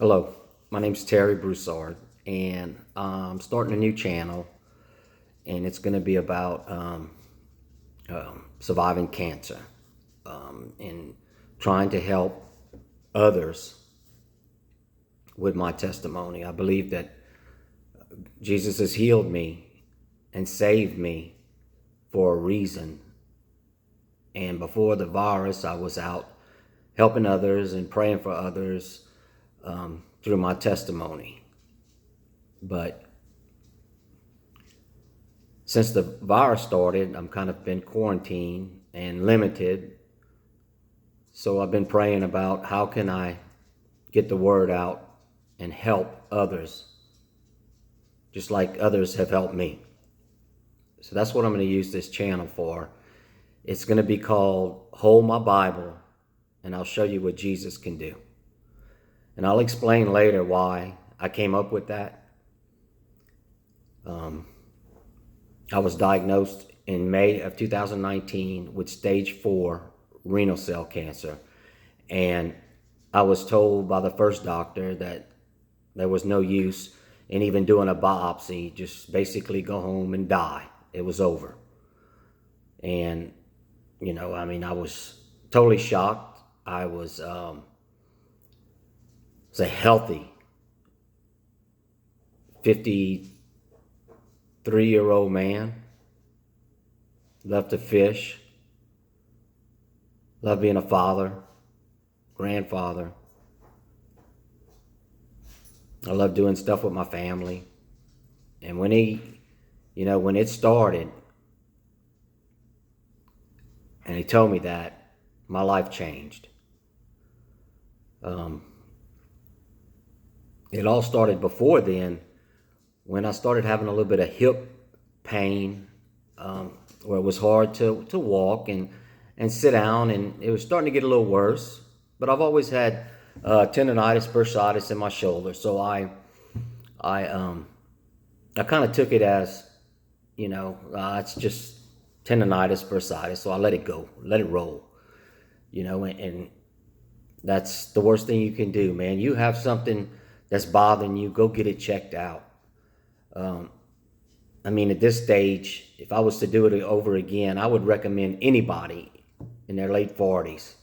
Hello, my name's Terry Broussard, and I'm starting a new channel, and it's going to be about surviving cancer and trying to help others with my testimony. I believe that Jesus has healed me and saved me for a reason. And before the virus, I was out helping others and praying for others through my testimony. But since the virus started, I'm kind of been quarantined and limited. So I've been praying about how can I get the word out and help others, just like others have helped me. So that's what I'm going to use this channel for. It's going to be called Hold My Bible, and I'll show you what Jesus can do. And I'll explain later why I came up with that. I was diagnosed in May of 2019 with stage 4 renal cell cancer. And I was told by the first doctor that there was no use in even doing a biopsy, just basically go home and die. It was over. And, I was totally shocked. I was a healthy 53-year-old man. Loved to fish. Loved being a father, grandfather. I love doing stuff with my family. And when when it started, and he told me that, my life changed. It all started before then, when I started having a little bit of hip pain, where it was hard to walk and sit down, and it was starting to get a little worse. But I've always had tendonitis, bursitis in my shoulder, so I kind of took it as, it's just tendonitis, bursitis, so I let it go, let it roll, and that's the worst thing you can do, man. You have something that's bothering you, go get it checked out. At this stage, if I was to do it over again, I would recommend anybody in their late 40s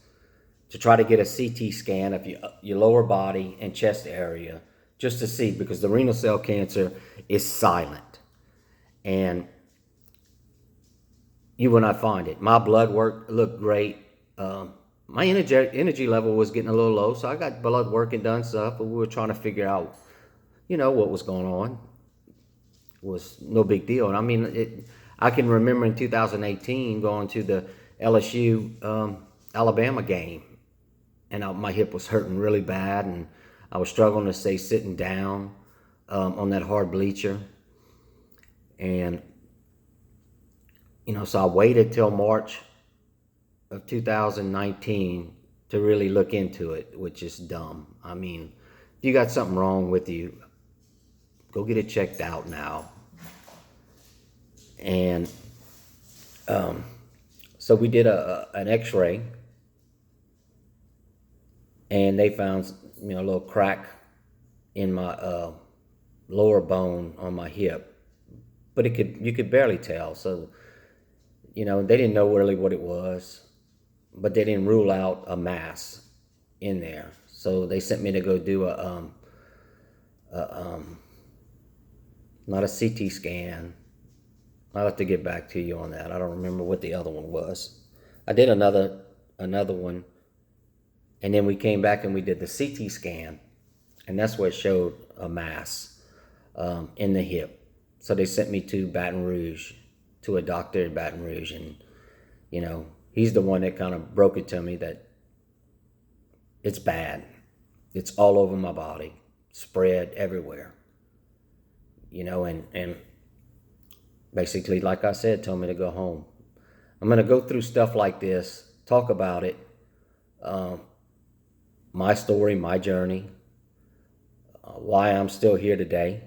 to try to get a CT scan of your lower body and chest area, just to see, because the renal cell cancer is silent. And you will not find it. My blood work looked great. My energy level was getting a little low, so I got blood work and done stuff, but we were trying to figure out, what was going on. It was no big deal. And I can remember in 2018 going to the LSU Alabama game, and my hip was hurting really bad, and I was struggling to stay sitting down on that hard bleacher. And so I waited till March of 2019 to really look into it, which is dumb. If you got something wrong with you, go get it checked out now. And so we did an x-ray, and they found a little crack in my lower bone on my hip, but you could barely tell. So they didn't know really what it was, but they didn't rule out a mass in there. So they sent me to go do not a CT scan. I'll have to get back to you on that. I don't remember what the other one was. I did another one, and then we came back and we did the CT scan, and that's where it showed a mass in the hip. So they sent me to Baton Rouge, to a doctor in Baton Rouge, and he's the one that kind of broke it to me that it's bad. It's all over my body, spread everywhere. And basically, like I said, told me to go home. I'm going to go through stuff like this, talk about it, my story, my journey, why I'm still here today.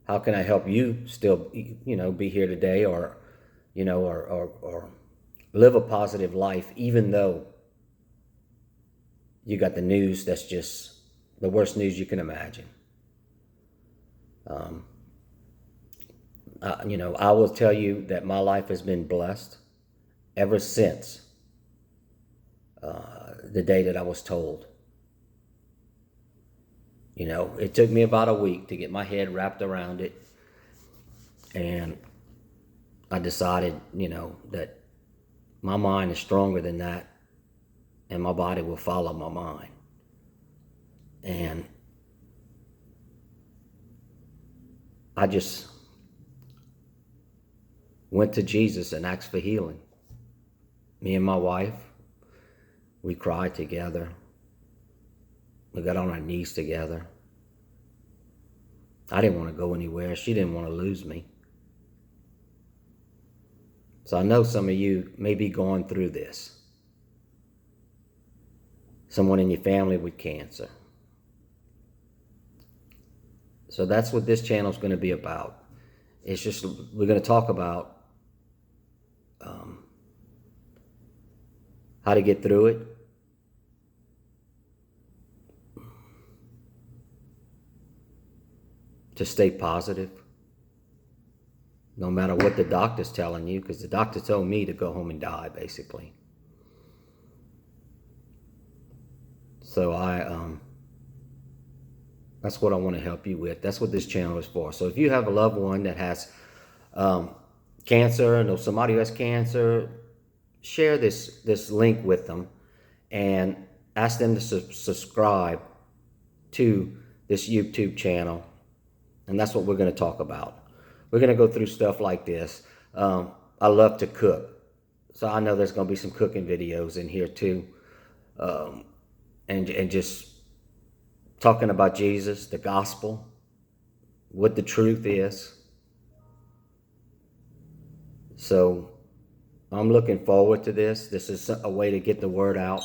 How can I help you still, be here today, or live a positive life, even though you got the news that's just the worst news you can imagine. I will tell you that my life has been blessed ever since the day that I was told. It took me about a week to get my head wrapped around it. And I decided, that my mind is stronger than that, and my body will follow my mind. And I just went to Jesus and asked for healing. Me and my wife, we cried together. We got on our knees together. I didn't want to go anywhere. She didn't want to lose me. So I know some of you may be going through this. Someone in your family with cancer. So that's what this channel is going to be about. It's just, we're going to talk about how to get through it. To stay positive. No matter what the doctor's telling you, because the doctor told me to go home and die, basically. So that's what I want to help you with. That's what this channel is for. So if you have a loved one that has cancer, know somebody who has cancer, share this link with them and ask them to subscribe to this YouTube channel. And that's what we're going to talk about. We're going to go through stuff like this. I love to cook. So I know there's going to be some cooking videos in here too. And just talking about Jesus, the gospel, what the truth is. So I'm looking forward to this. This is a way to get the word out.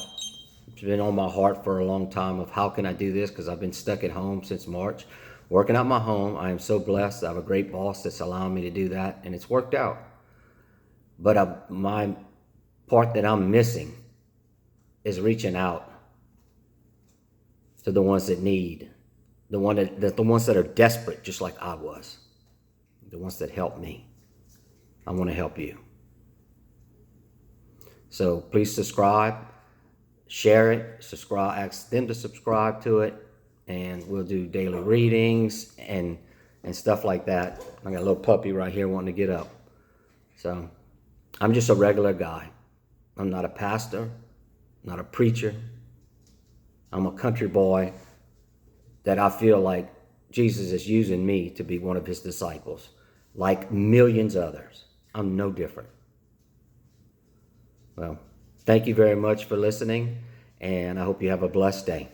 It's been on my heart for a long time of how can I do this, because I've been stuck at home since March. Working out my home. I am so blessed. I have a great boss that's allowing me to do that, and it's worked out. But my part that I'm missing is reaching out to the ones that need, the ones that are desperate, just like I was, the ones that helped me. I want to help you. So please subscribe, share it, subscribe, ask them to subscribe to it. And we'll do daily readings and stuff like that. I got a little puppy right here wanting to get up. So I'm just a regular guy. I'm not a pastor, not a preacher. I'm a country boy that I feel like Jesus is using me to be one of his disciples, like millions others. I'm no different. Well, thank you very much for listening, and I hope you have a blessed day.